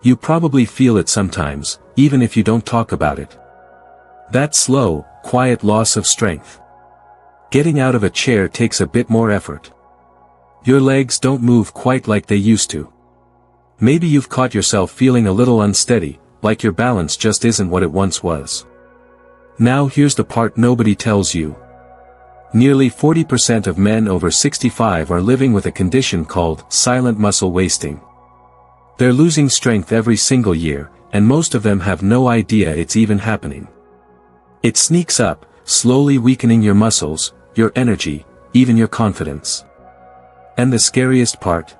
You probably feel it sometimes, even if you don't talk about it. That slow, quiet loss of strength. Getting out of a chair takes a bit more effort. Your legs don't move quite like they used to. Maybe you've caught yourself feeling a little unsteady, like your balance just isn't what it once was. Now here's the part nobody tells you. Nearly 40% of men over 65 are living with a condition called silent muscle wasting. They're losing strength every single year, and most of them have no idea it's even happening. It sneaks up, slowly weakening your muscles, your energy, even your confidence. And the scariest part?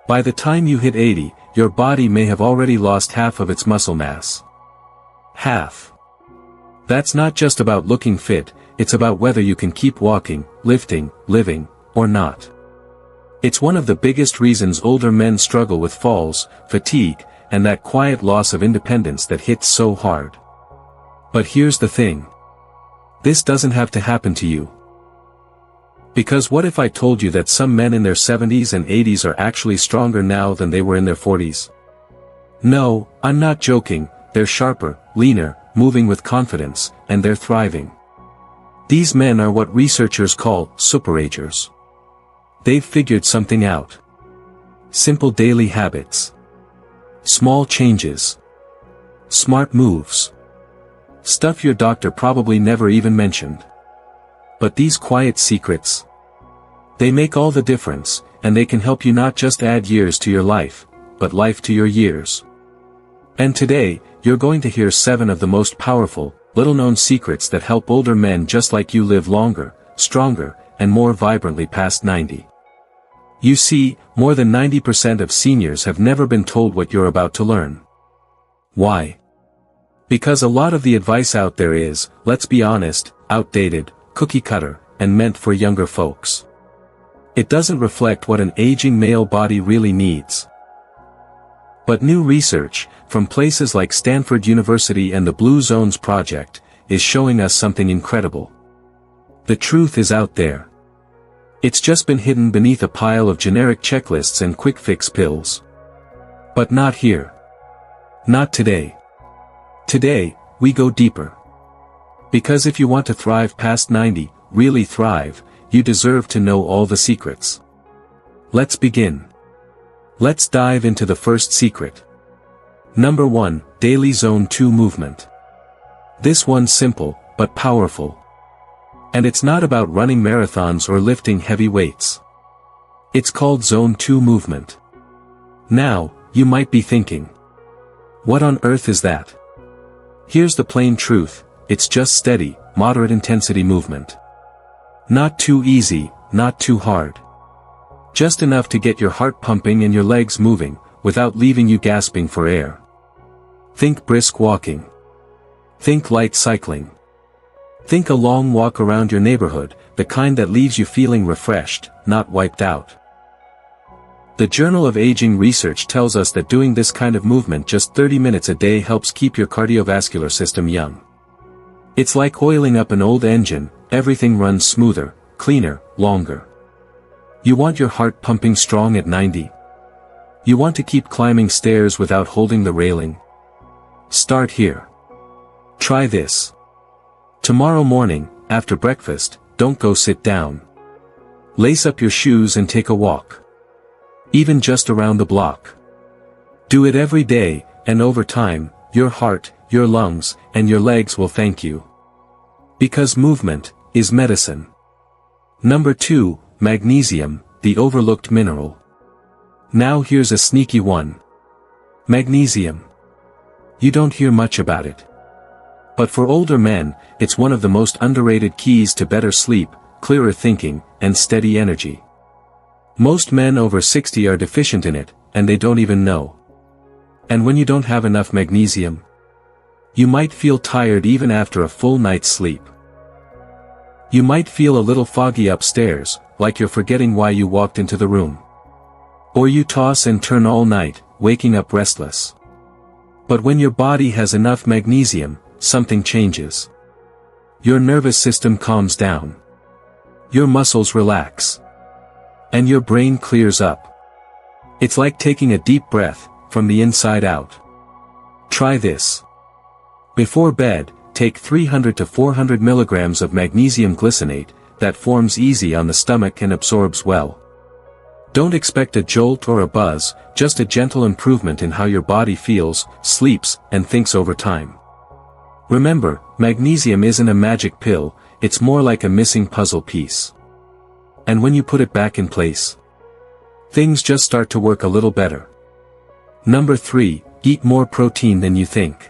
By the time you hit 80, your body may have already lost half of its muscle mass. Half. That's not just about looking fit, it's about whether you can keep walking, lifting, living, or not. It's one of the biggest reasons older men struggle with falls, fatigue, and that quiet loss of independence that hits so hard. But here's the thing. This doesn't have to happen to you. Because what if I told you that some men in their 70s and 80s are actually stronger now than they were in their 40s? No, I'm not joking, they're sharper, leaner, moving with confidence, and they're thriving. These men are what researchers call superagers. They've figured something out. Simple daily habits. Small changes. Smart moves. Stuff your doctor probably never even mentioned. But these quiet secrets, they make all the difference, and they can help you not just add years to your life, but life to your years. And today, you're going to hear 7 of the most powerful, little-known secrets that help older men just like you live longer, stronger, and more vibrantly past 90. You see, more than 90% of seniors have never been told what you're about to learn. Why? Because a lot of the advice out there is, let's be honest, outdated, cookie-cutter, and meant for younger folks. It doesn't reflect what an aging male body really needs. But new research, from places like Stanford University and the Blue Zones Project, is showing us something incredible. The truth is out there. It's just been hidden beneath a pile of generic checklists and quick-fix pills. But not here. Not today. Today, we go deeper. Because if you want to thrive past 90, really thrive, you deserve to know all the secrets. Let's begin. Let's dive into the first secret. Number 1, Daily Zone 2 movement. This one's simple, but powerful. And it's not about running marathons or lifting heavy weights. It's called Zone 2 movement. Now, you might be thinking, what on earth is that? Here's the plain truth, it's just steady, moderate intensity movement. Not too easy, not too hard. Just enough to get your heart pumping and your legs moving, without leaving you gasping for air. Think brisk walking. Think light cycling. Think a long walk around your neighborhood, the kind that leaves you feeling refreshed, not wiped out. The Journal of Aging Research tells us that doing this kind of movement just 30 minutes a day helps keep your cardiovascular system young. It's like oiling up an old engine, everything runs smoother, cleaner, longer. You want your heart pumping strong at 90? You want to keep climbing stairs without holding the railing? Start here. Try this. Tomorrow morning, after breakfast, don't go sit down. Lace up your shoes and take a walk. Even just around the block. Do it every day, and over time, your heart, your lungs, and your legs will thank you. Because movement is medicine. Number 2, magnesium, the overlooked mineral. Now here's a sneaky one. Magnesium. You don't hear much about it. But for older men, it's one of the most underrated keys to better sleep, clearer thinking, and steady energy. Most men over 60 are deficient in it, and they don't even know. And when you don't have enough magnesium, you might feel tired even after a full night's sleep. You might feel a little foggy upstairs, like you're forgetting why you walked into the room. Or you toss and turn all night, waking up restless. But when your body has enough magnesium, something changes. Your nervous system calms down. Your muscles relax. And your brain clears up. It's like taking a deep breath, from the inside out. Try this. Before bed, take 300 to 400 milligrams of magnesium glycinate, that forms easy on the stomach and absorbs well. Don't expect a jolt or a buzz, just a gentle improvement in how your body feels, sleeps, and thinks over time. Remember, magnesium isn't a magic pill, it's more like a missing puzzle piece. And when you put it back in place, things just start to work a little better. Number 3, eat more protein than you think.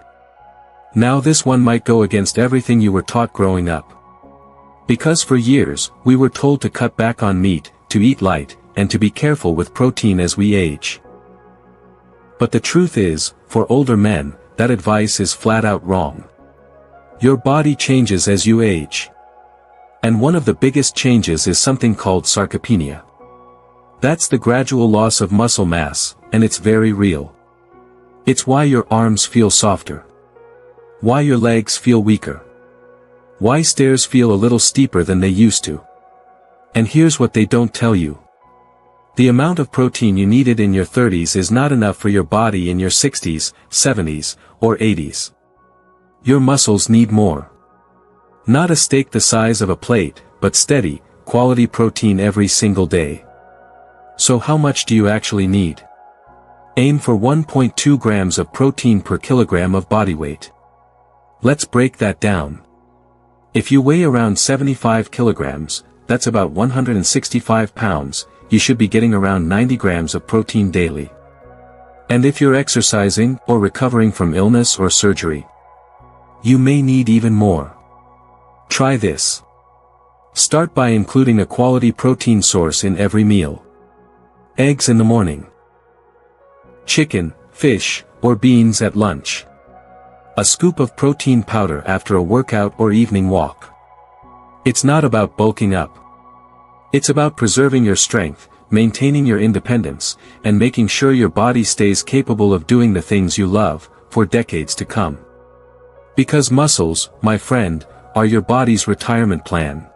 Now this one might go against everything you were taught growing up. Because for years, we were told to cut back on meat, to eat light, and to be careful with protein as we age. But the truth is, for older men, that advice is flat out wrong. Your body changes as you age. And one of the biggest changes is something called sarcopenia. That's the gradual loss of muscle mass, and it's very real. It's why your arms feel softer. Why your legs feel weaker. Why stairs feel a little steeper than they used to. And here's what they don't tell you. The amount of protein you needed in your 30s is not enough for your body in your 60s, 70s, or 80s. Your muscles need more. Not a steak the size of a plate, but steady, quality protein every single day. So how much do you actually need? Aim for 1.2 grams of protein per kilogram of body weight. Let's break that down. If you weigh around 75 kilograms, that's about 165 pounds, you should be getting around 90 grams of protein daily. And if you're exercising or recovering from illness or surgery, you may need even more. Try this. Start by including a quality protein source in every meal. Eggs in the morning. Chicken, fish, or beans at lunch. A scoop of protein powder after a workout or evening walk. It's not about bulking up. It's about preserving your strength, maintaining your independence, and making sure your body stays capable of doing the things you love, for decades to come. Because muscles, my friend, are your body's retirement plan.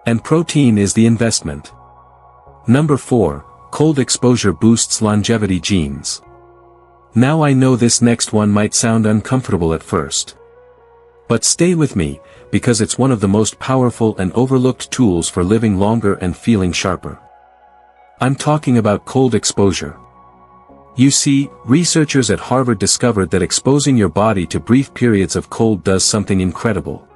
And protein is the investment. Number 4, cold exposure boosts longevity genes. Now I know this next one might sound uncomfortable at first. But stay with me, because it's one of the most powerful and overlooked tools for living longer and feeling sharper. I'm talking about cold exposure. You see, researchers at Harvard discovered that exposing your body to brief periods of cold does something incredible.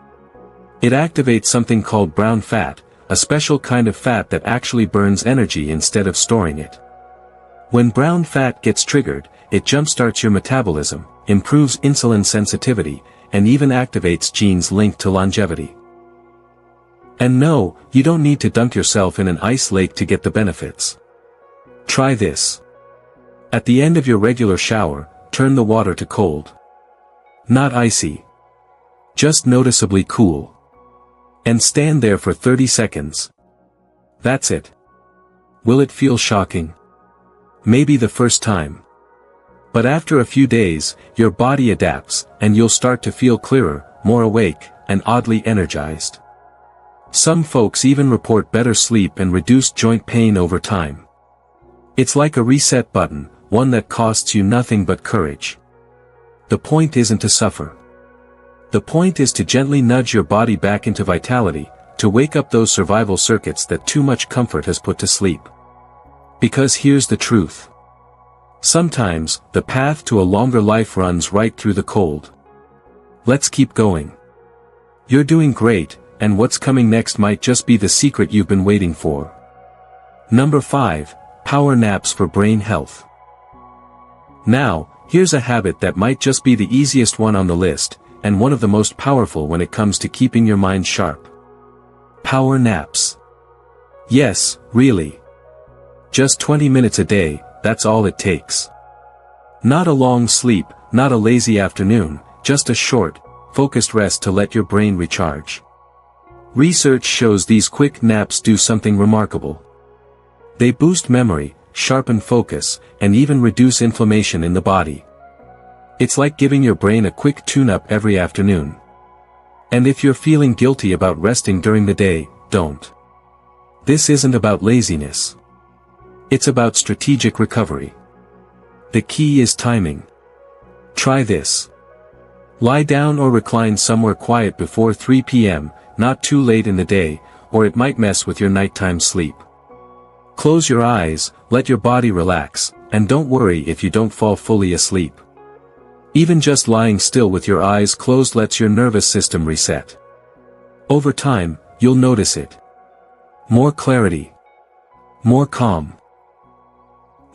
It activates something called brown fat, a special kind of fat that actually burns energy instead of storing it. When brown fat gets triggered, it jumpstarts your metabolism, improves insulin sensitivity, and even activates genes linked to longevity. And no, you don't need to dunk yourself in an ice lake to get the benefits. Try this. At the end of your regular shower, turn the water to cold. Not icy. Just noticeably cool. And stand there for 30 seconds. That's it. Will it feel shocking? Maybe the first time. But after a few days, your body adapts, and you'll start to feel clearer, more awake, and oddly energized. Some folks even report better sleep and reduced joint pain over time. It's like a reset button, one that costs you nothing but courage. The point isn't to suffer. The point is to gently nudge your body back into vitality, to wake up those survival circuits that too much comfort has put to sleep. Because here's the truth. Sometimes, the path to a longer life runs right through the cold. Let's keep going. You're doing great, and what's coming next might just be the secret you've been waiting for. Number 5, power naps for brain health. Now, here's a habit that might just be the easiest one on the list, and one of the most powerful when it comes to keeping your mind sharp. Power naps. Yes, really. Just 20 minutes a day, that's all it takes. Not a long sleep, not a lazy afternoon, just a short, focused rest to let your brain recharge. Research shows these quick naps do something remarkable. They boost memory, sharpen focus, and even reduce inflammation in the body. It's like giving your brain a quick tune-up every afternoon. And if you're feeling guilty about resting during the day, don't. This isn't about laziness. It's about strategic recovery. The key is timing. Try this. Lie down or recline somewhere quiet before 3 p.m., not too late in the day, or it might mess with your nighttime sleep. Close your eyes, let your body relax, and don't worry if you don't fall fully asleep. Even just lying still with your eyes closed lets your nervous system reset. Over time, you'll notice it. More clarity. More calm.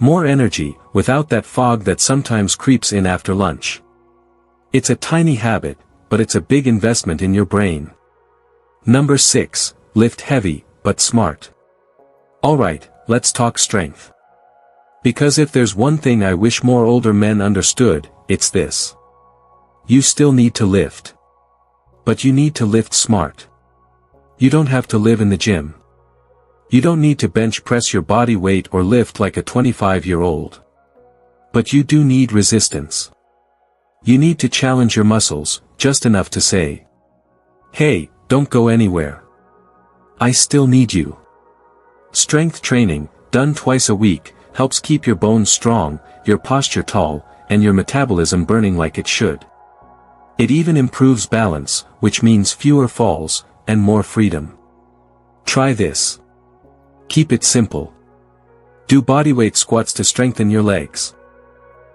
More energy, without that fog that sometimes creeps in after lunch. It's a tiny habit, but it's a big investment in your brain. Number 6, lift heavy, but smart. Alright, let's talk strength. Because if there's one thing I wish more older men understood, it's this. You still need to lift. But you need to lift smart. You don't have to live in the gym. You don't need to bench press your body weight or lift like a 25-year-old. But you do need resistance. You need to challenge your muscles, just enough to say, "Hey, don't go anywhere. I still need you." Strength training, done twice a week, helps keep your bones strong, your posture tall, and your metabolism burning like it should. It even improves balance, which means fewer falls, and more freedom. Try this. Keep it simple. Do bodyweight squats to strengthen your legs.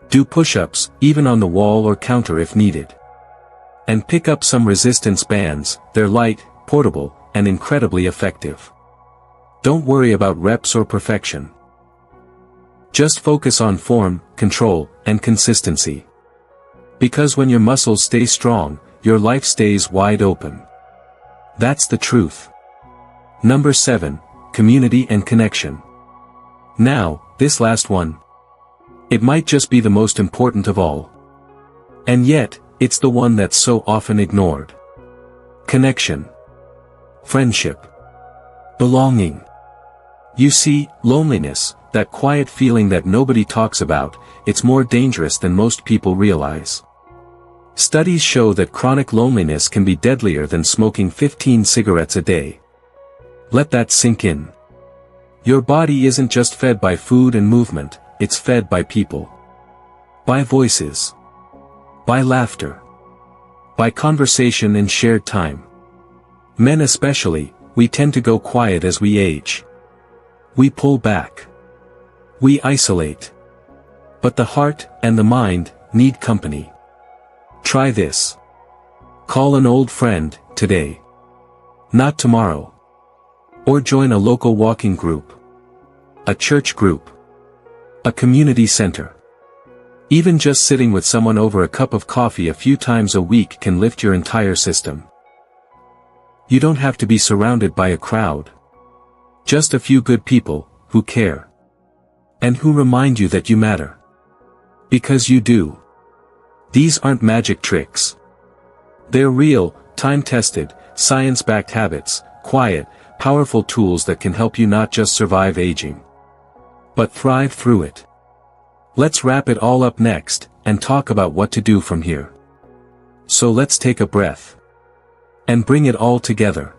Do push-ups, even on the wall or counter if needed. And pick up some resistance bands, they're light, portable, and incredibly effective. Don't worry about reps or perfection. Just focus on form, control, and consistency. Because when your muscles stay strong, your life stays wide open. That's the truth. Number 7, community and connection. Now, this last one. It might just be the most important of all. And yet, it's the one that's so often ignored. Connection. Friendship. Belonging. You see, loneliness, that quiet feeling that nobody talks about, it's more dangerous than most people realize. Studies show that chronic loneliness can be deadlier than smoking 15 cigarettes a day. Let that sink in. Your body isn't just fed by food and movement, it's fed by people. By voices. By laughter. By conversation and shared time. Men especially, we tend to go quiet as we age. We pull back. We isolate. But the heart and the mind need company. Try this. Call an old friend, today. Not tomorrow. Or join a local walking group. A church group. A community center. Even just sitting with someone over a cup of coffee a few times a week can lift your entire system. You don't have to be surrounded by a crowd. Just a few good people, who care. And who remind you that you matter. Because you do. These aren't magic tricks. They're real, time-tested, science-backed habits, quiet, powerful tools that can help you not just survive aging, but thrive through it. Let's wrap it all up next, and talk about what to do from here. So let's take a breath. And bring it all together.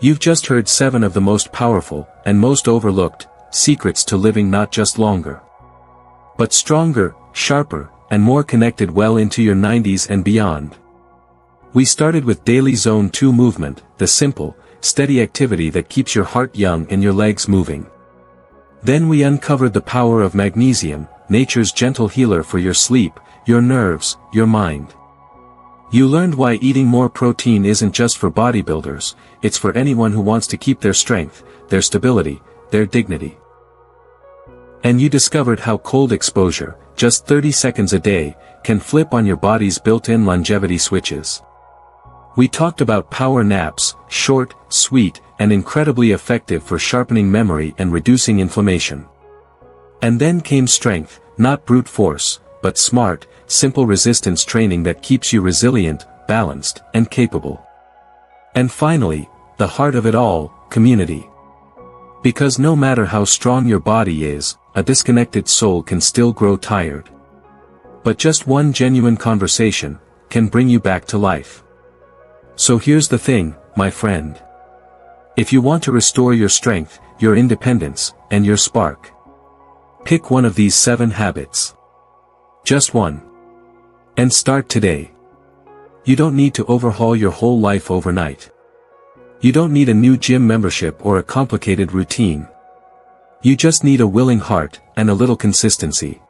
You've just heard 7 of the most powerful, and most overlooked, secrets to living not just longer, but stronger, sharper, and more connected well into your 90s and beyond. We started with daily Zone 2 movement, the simple, steady activity that keeps your heart young and your legs moving. Then we uncovered the power of magnesium, nature's gentle healer for your sleep, your nerves, your mind. You learned why eating more protein isn't just for bodybuilders, it's for anyone who wants to keep their strength, their stability, their dignity. And you discovered how cold exposure, just 30 seconds a day, can flip on your body's built-in longevity switches. We talked about power naps, short, sweet, and incredibly effective for sharpening memory and reducing inflammation. And then came strength, not brute force, but smart, simple resistance training that keeps you resilient, balanced, and capable. And finally, the heart of it all, community. Because no matter how strong your body is, a disconnected soul can still grow tired. But just one genuine conversation can bring you back to life. So here's the thing, my friend. If you want to restore your strength, your independence, and your spark, pick one of these 7 habits. Just one. And start today. You don't need to overhaul your whole life overnight. You don't need a new gym membership or a complicated routine. You just need a willing heart and a little consistency.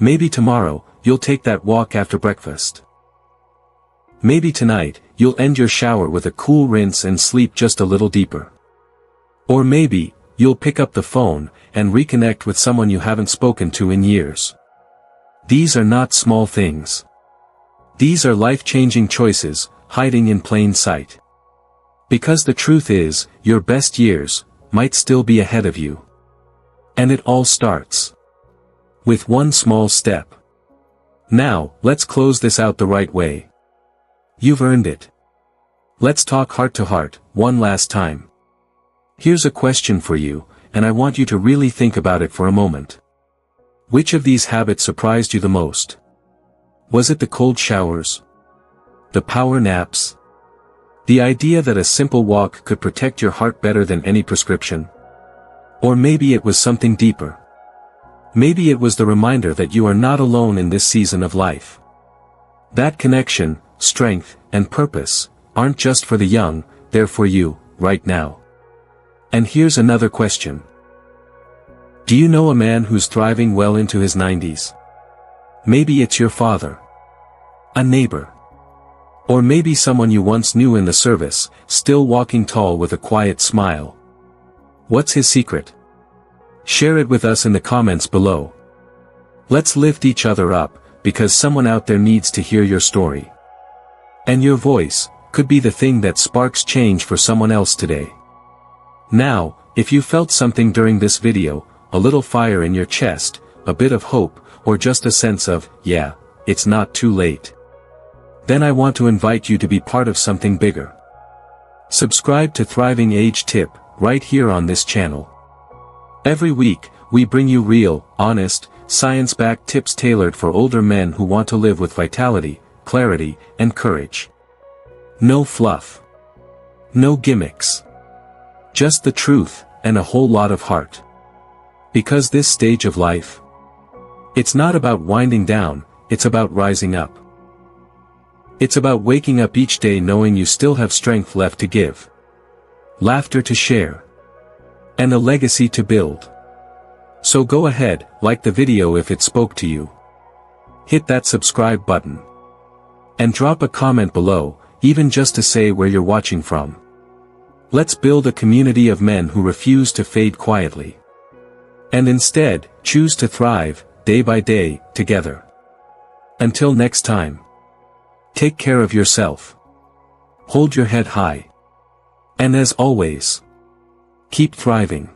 Maybe tomorrow, you'll take that walk after breakfast. Maybe tonight, you'll end your shower with a cool rinse and sleep just a little deeper. Or maybe, you'll pick up the phone and reconnect with someone you haven't spoken to in years. These are not small things. These are life-changing choices, hiding in plain sight. Because the truth is, your best years might still be ahead of you. And it all starts with one small step. Now, let's close this out the right way. You've earned it. Let's talk heart to heart, one last time. Here's a question for you, and I want you to really think about it for a moment. Which of these habits surprised you the most? Was it the cold showers? The power naps? The idea that a simple walk could protect your heart better than any prescription? Or maybe it was something deeper. Maybe it was the reminder that you are not alone in this season of life. That connection, strength, and purpose aren't just for the young, they're for you, right now. And here's another question. Do you know a man who's thriving well into his 90s? Maybe it's your father. A neighbor. Or maybe someone you once knew in the service, still walking tall with a quiet smile. What's his secret? Share it with us in the comments below. Let's lift each other up, because someone out there needs to hear your story. And your voice could be the thing that sparks change for someone else today. Now, if you felt something during this video, a little fire in your chest, a bit of hope, or just a sense of, yeah, it's not too late, then I want to invite you to be part of something bigger. Subscribe to Thriving Age Tip, right here on this channel. Every week, we bring you real, honest, science-backed tips tailored for older men who want to live with vitality, clarity, and courage. No fluff. No gimmicks. Just the truth, and a whole lot of heart. Because this stage of life, it's not about winding down, it's about rising up. It's about waking up each day knowing you still have strength left to give, laughter to share, and a legacy to build. So go ahead, like the video if it spoke to you. Hit that subscribe button. And drop a comment below, even just to say where you're watching from. Let's build a community of men who refuse to fade quietly. And instead, choose to thrive, day by day, together. Until next time. Take care of yourself. Hold your head high. And as always, keep thriving.